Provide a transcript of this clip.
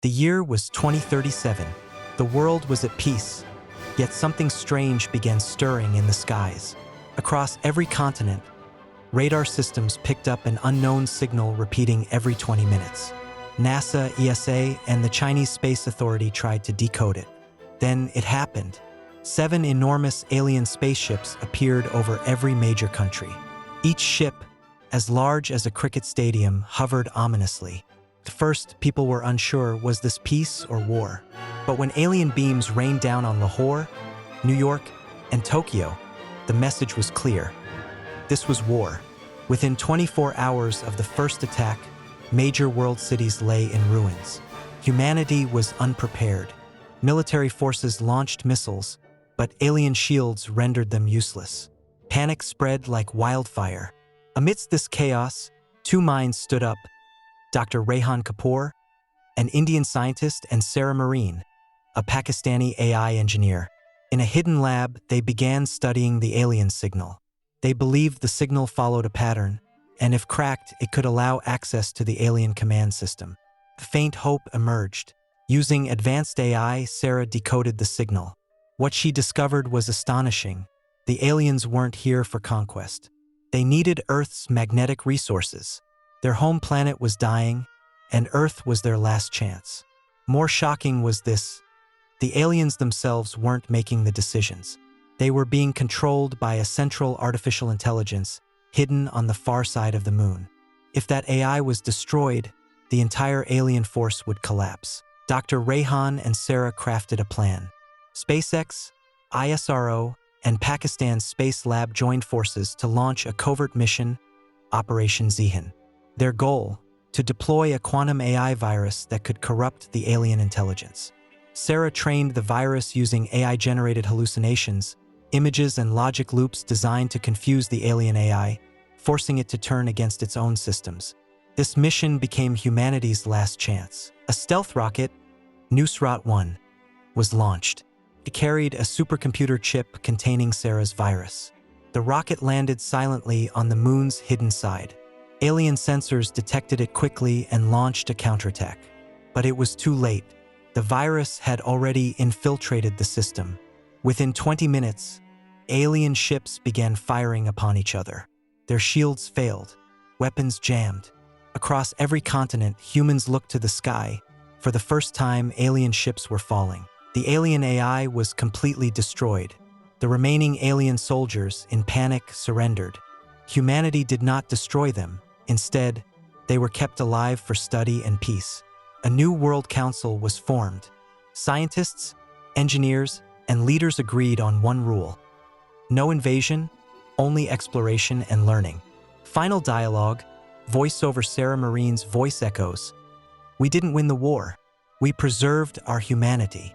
The year was 2037. The world was at peace, yet something strange began stirring in the skies. Across every continent, radar systems picked up an unknown signal repeating every 20 minutes. NASA, ESA, and the Chinese Space Authority tried to decode it. Then it happened. 7 enormous alien spaceships appeared over every major country. Each ship, as large as a cricket stadium, hovered ominously. At first, people were unsure, was this peace or war? But when alien beams rained down on Lahore, New York, and Tokyo, the message was clear. This was war. Within 24 hours of the first attack, major world cities lay in ruins. Humanity was unprepared. Military forces launched missiles, but alien shields rendered them useless. Panic spread like wildfire. Amidst this chaos, 2 minds stood up: Dr. Rehan Kapoor, an Indian scientist, and Sarah Marine, a Pakistani AI engineer. In a hidden lab, they began studying the alien signal. They believed the signal followed a pattern, and if cracked, it could allow access to the alien command system. A faint hope emerged. Using advanced AI, Sarah decoded the signal. What she discovered was astonishing. The aliens weren't here for conquest. They needed Earth's magnetic resources. Their home planet was dying, and Earth was their last chance. More shocking was this: the aliens themselves weren't making the decisions. They were being controlled by a central artificial intelligence hidden on the far side of the moon. If that AI was destroyed, the entire alien force would collapse. Dr. Rehan and Sarah crafted a plan. SpaceX, ISRO, and Pakistan's Space Lab joined forces to launch a covert mission, Operation Zihan. Their goal: to deploy a quantum AI virus that could corrupt the alien intelligence. Sarah trained the virus using AI-generated hallucinations, images and logic loops designed to confuse the alien AI, forcing it to turn against its own systems. This mission became humanity's last chance. A stealth rocket, Nusrat-1, was launched. It carried a supercomputer chip containing Sarah's virus. The rocket landed silently on the moon's hidden side. Alien sensors detected it quickly and launched a counterattack. But it was too late. The virus had already infiltrated the system. Within 20 minutes, alien ships began firing upon each other. Their shields failed, weapons jammed. Across every continent, humans looked to the sky. For the first time, alien ships were falling. The alien AI was completely destroyed. The remaining alien soldiers, in panic, surrendered. Humanity did not destroy them. Instead, they were kept alive for study and peace. A new world council was formed. Scientists, engineers, and leaders agreed on one rule: no invasion, only exploration and learning. Final dialogue, voiceover Sarah Marine's voice echoes: "We didn't win the war. We preserved our humanity."